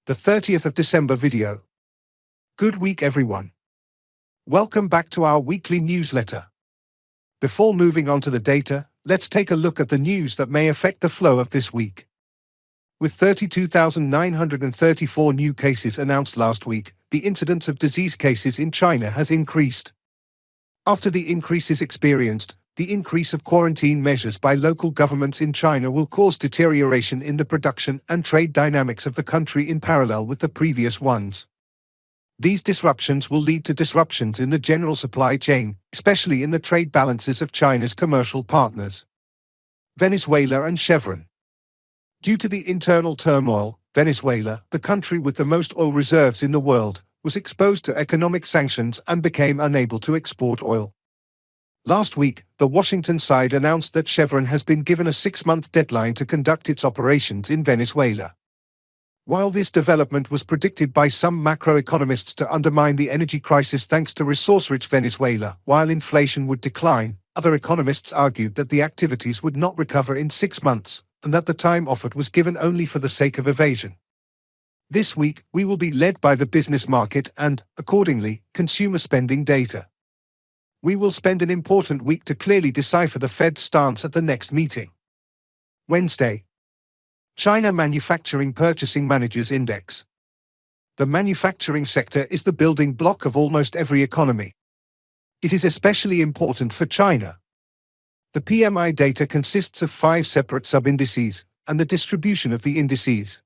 The 30th of December video. Good week everyone. Welcome back to our weekly newsletter. Before moving on to the data, let's take a look at the news that may affect the flow of this week. With 32,934 new cases announced last week, the incidence of disease cases in China has increased. After the increases experienced, the increase of quarantine measures by local governments in China will cause deterioration in the production and trade dynamics of the country in parallel with the previous ones. These disruptions will lead to disruptions in the general supply chain, especially in the trade balances of China's commercial partners. Venezuela and Chevron. Due to the internal turmoil, Venezuela, the country with the most oil reserves in the world, was exposed to economic sanctions and became unable to export oil. Last week, the Washington side announced that Chevron has been given a 6-month deadline to conduct its operations in Venezuela. While this development was predicted by some macroeconomists to undermine the energy crisis thanks to resource-rich Venezuela, while inflation would decline, other economists argued that the activities would not recover in 6 months, and that the time offered was given only for the sake of evasion. This week, we will be led by the business market and, accordingly, consumer spending data. We will spend an important week to clearly decipher the Fed's stance at the next meeting. Wednesday. China Manufacturing Purchasing Managers Index. The manufacturing sector is the building block of almost every economy. It is especially important for China. The PMI data consists of 5 separate sub-indices, and the distribution of the indices.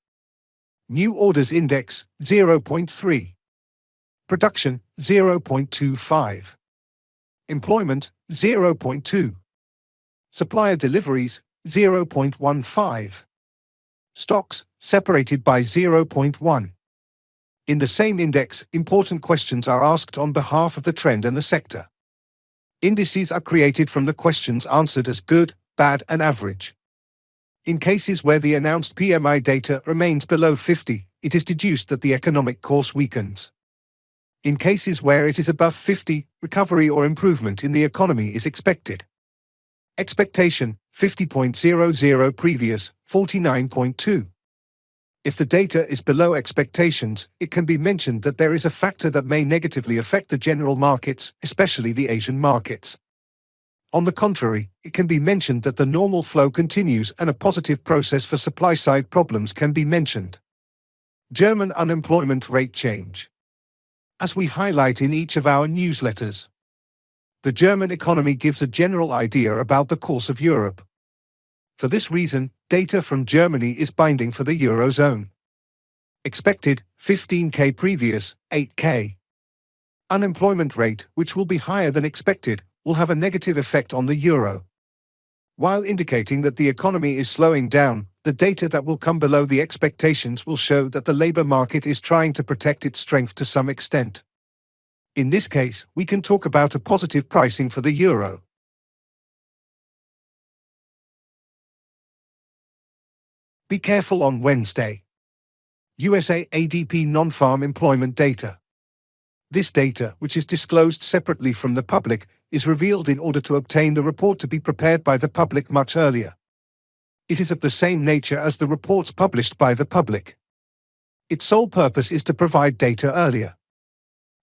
New Orders Index, 0.3. Production, 0.25. Employment, 0.2. Supplier deliveries, 0.15. Stocks, separated by 0.1. In the same index, important questions are asked on behalf of the trend and the sector. Indices are created from the questions answered as good, bad, and average. In cases where the announced PMI data remains below 50, it is deduced that the economic course weakens. In cases where it is above 50, recovery or improvement in the economy is expected. Expectation, 50.00 previous, 49.2. If the data is below expectations, it can be mentioned that there is a factor that may negatively affect the general markets, especially the Asian markets. On the contrary, it can be mentioned that the normal flow continues and a positive process for supply-side problems can be mentioned. German unemployment rate change. As we highlight in each of our newsletters, the German economy gives a general idea about the course of Europe. For this reason, data from Germany is binding for the Eurozone. Expected, 15K previous, 8K. Unemployment rate, which will be higher than expected, will have a negative effect on the euro. While indicating that the economy is slowing down, the data that will come below the expectations will show that the labor market is trying to protect its strength to some extent. In this case, we can talk about a positive pricing for the euro. Be careful on Wednesday. USA ADP non-farm employment data. This data, which is disclosed separately from the public, is revealed in order to obtain the report to be prepared by the public much earlier. It is of the same nature as the reports published by the public. Its sole purpose is to provide data earlier.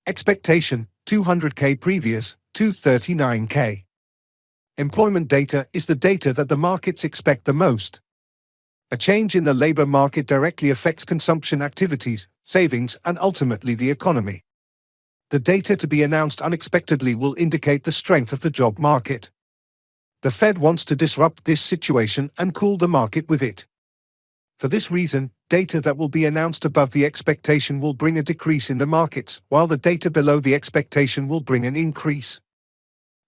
Expectation, 200K previous, 239K. Employment data is the data that the markets expect the most. A change in the labor market directly affects consumption activities, savings, and ultimately the economy. The data to be announced unexpectedly will indicate the strength of the job market. The Fed wants to disrupt this situation and cool the market with it. For this reason, data that will be announced above the expectation will bring a decrease in the markets, while the data below the expectation will bring an increase.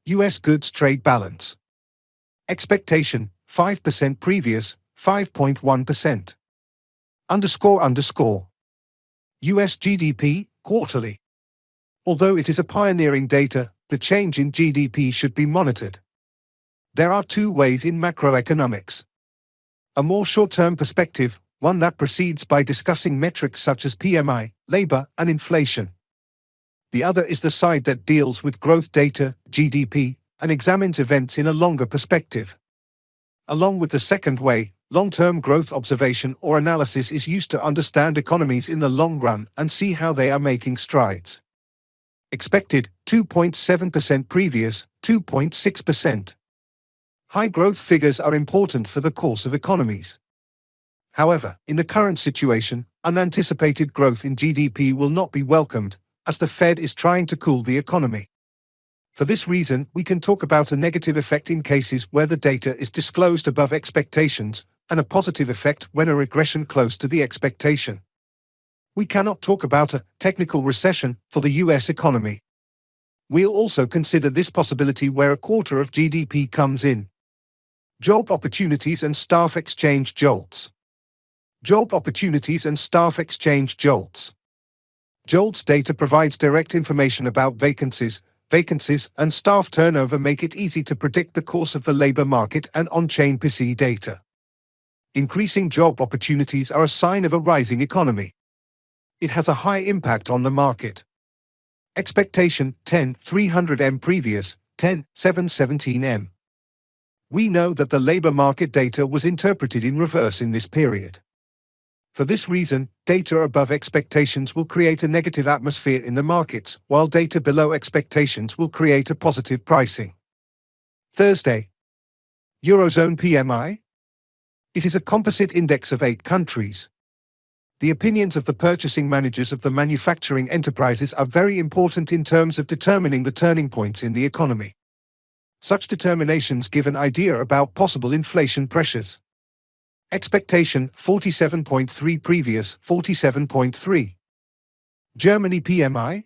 U.S. goods trade balance. Expectation, 5% previous, 5.1%. U.S. GDP, quarterly. Although it is a pioneering data, the change in GDP should be monitored. There are 2 ways in macroeconomics. A more short-term perspective, one that proceeds by discussing metrics such as PMI, labor, and inflation. The other is the side that deals with growth data, GDP, and examines events in a longer perspective. Along with the second way, Long-term growth observation or analysis is used to understand economies in the long run and see how they are making strides. Expected 2.7%, previous 2.6%. High growth figures are important for the course of economies. However, in the current situation, unanticipated growth in GDP will not be welcomed, as the Fed is trying to cool the economy. For this reason, we can talk about a negative effect in cases where the data is disclosed above expectations, and a positive effect when a regression close to the expectation. We cannot talk about a technical recession for the US economy. We'll also consider this possibility where a quarter of GDP comes in. Job opportunities and staff exchange jolts. Job opportunities and staff exchange jolts. JOLTS data provides direct information about vacancies and staff turnover, make it easy to predict the course of the labor market and on-chain PCE data. Increasing job opportunities are a sign of a rising economy. It has a high impact on the market. Expectation 10,300M, previous 10,717M. We know that the labor market data was interpreted in reverse in this period. For this reason, data above expectations will create a negative atmosphere in the markets, while data below expectations will create a positive pricing. Thursday. Eurozone PMI. It is a composite index of 8 countries. The opinions of the purchasing managers of the manufacturing enterprises are very important in terms of determining the turning points in the economy. Such determinations give an idea about possible inflation pressures. Expectation 47.3, previous 47.3. Germany PMI.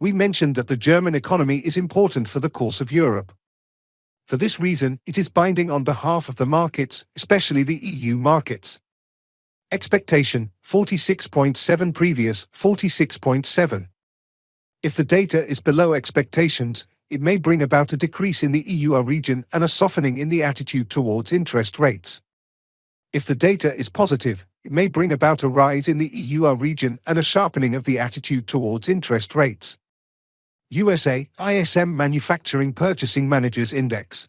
We mentioned that the German economy is important for the course of Europe. For this reason, it is binding on behalf of the markets, especially the EU markets. Expectation 46.7, previous 46.7. If the data is below expectations, it may bring about a decrease in the EU region and a softening in the attitude towards interest rates. If the data is positive, it may bring about a rise in the EU region and a sharpening of the attitude towards interest rates. USA ISM Manufacturing Purchasing Managers Index.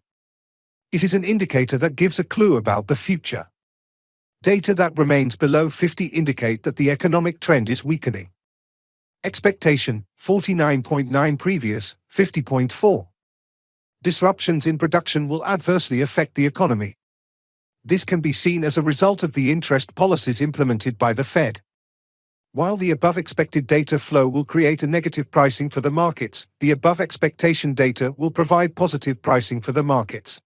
It is an indicator that gives a clue about the future. Data that remains below 50 indicate that the economic trend is weakening. Expectation 49.9, previous 50.4. Disruptions in production will adversely affect the economy. This can be seen as a result of the interest policies implemented by the Fed. While the above expected data flow will create a negative pricing for the markets, the above expectation data will provide positive pricing for the markets.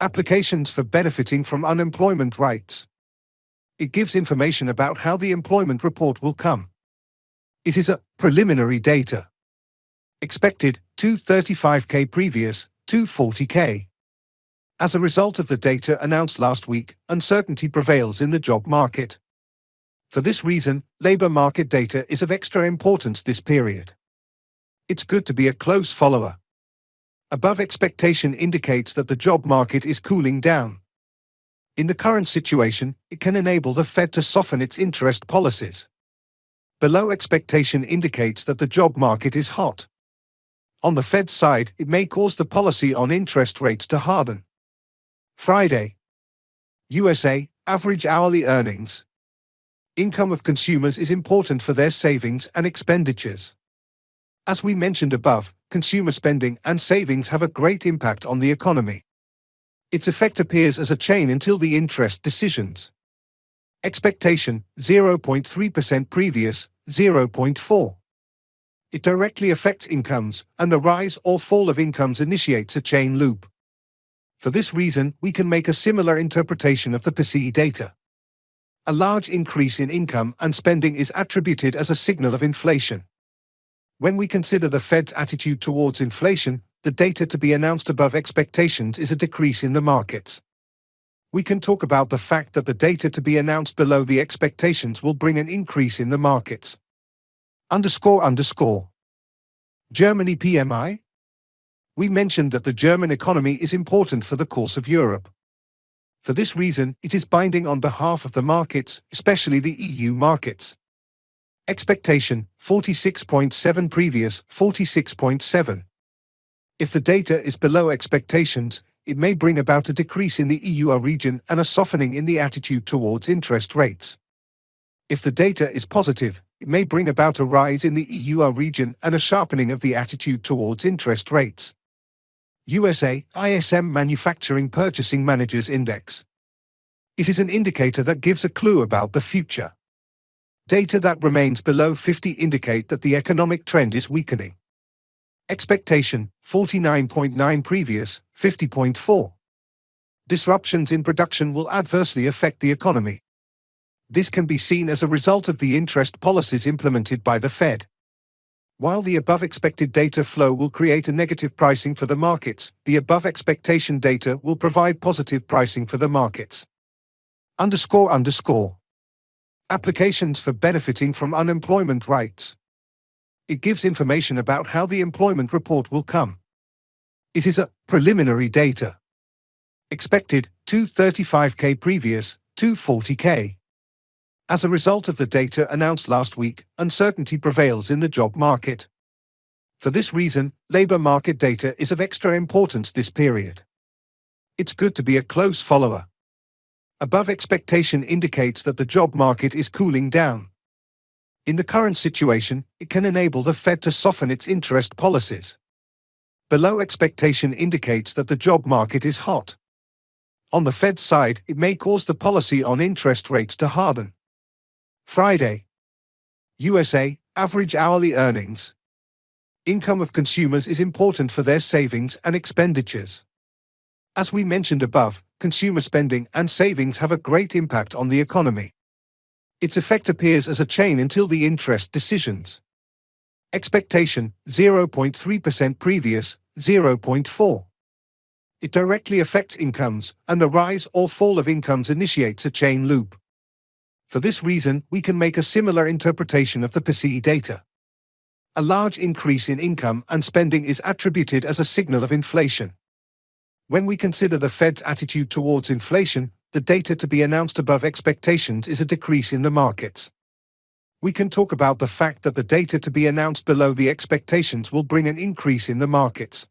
Applications for benefiting from unemployment rights. It gives information about how the employment report will come. It is a preliminary data. Expected 235K, previous 240K. As a result of the data announced last week, uncertainty prevails in the job market. For this reason, labor market data is of extra importance this period. It's good to be a close follower. Above expectation indicates that the job market is cooling down. In the current situation, it can enable the Fed to soften its interest policies. Below expectation indicates that the job market is hot. On the Fed's side, it may cause the policy on interest rates to harden. Friday. USA average hourly earnings. Income of consumers is important for their savings and expenditures. As we mentioned above, consumer spending and savings have a great impact on the economy. Its effect appears as a chain until the interest decisions. Expectation 0.3%, previous 0.4. It directly affects incomes, and the rise or fall of incomes initiates a chain loop. For this reason, we can make a similar interpretation of the PCE data. A large increase in income and spending is attributed as a signal of inflation. When we consider the Fed's attitude towards inflation, the data to be announced above expectations is a decrease in the markets. We can talk about the fact that the data to be announced below the expectations will bring an increase in the markets. Germany PMI. We mentioned that the German economy is important for the course of Europe. For this reason, it is binding on behalf of the markets, especially the EU markets. Expectation 46.7, previous 46.7. If the data is below expectations, it may bring about a decrease in the EUR region and a softening in the attitude towards interest rates. If the data is positive, it may bring about a rise in the EUR region and a sharpening of the attitude towards interest rates. USA ISM Manufacturing Purchasing Managers Index. It is an indicator that gives a clue about the future. Data that remains below 50 indicate that the economic trend is weakening. Expectation, 49.9 previous, 50.4. Disruptions in production will adversely affect the economy. This can be seen as a result of the interest policies implemented by the Fed. While the above expected data flow will create a negative pricing for the markets, the above expectation data will provide positive pricing for the markets. Applications for benefiting from unemployment rights. It gives information about how the employment report will come. It is a preliminary data. Expected, 235K previous, 240K. As a result of the data announced last week, uncertainty prevails in the job market. For this reason, labor market data is of extra importance this period. It's good to be a close follower. Above expectation indicates that the job market is cooling down. In the current situation, it can enable the Fed to soften its interest policies. Below expectation indicates that the job market is hot. On the Fed's side, it may cause the policy on interest rates to harden. Friday. USA average hourly earnings. Income of consumers is important for their savings and expenditures. As we mentioned above, consumer spending and savings have a great impact on the economy. Its effect appears as a chain until the interest decisions. Expectation, 0.3% previous, 0.4. It directly affects incomes, and the rise or fall of incomes initiates a chain loop. For this reason, we can make a similar interpretation of the PCE data. A large increase in income and spending is attributed as a signal of inflation. When we consider the Fed's attitude towards inflation, the data to be announced above expectations is a decrease in the markets. We can talk about the fact that the data to be announced below the expectations will bring an increase in the markets.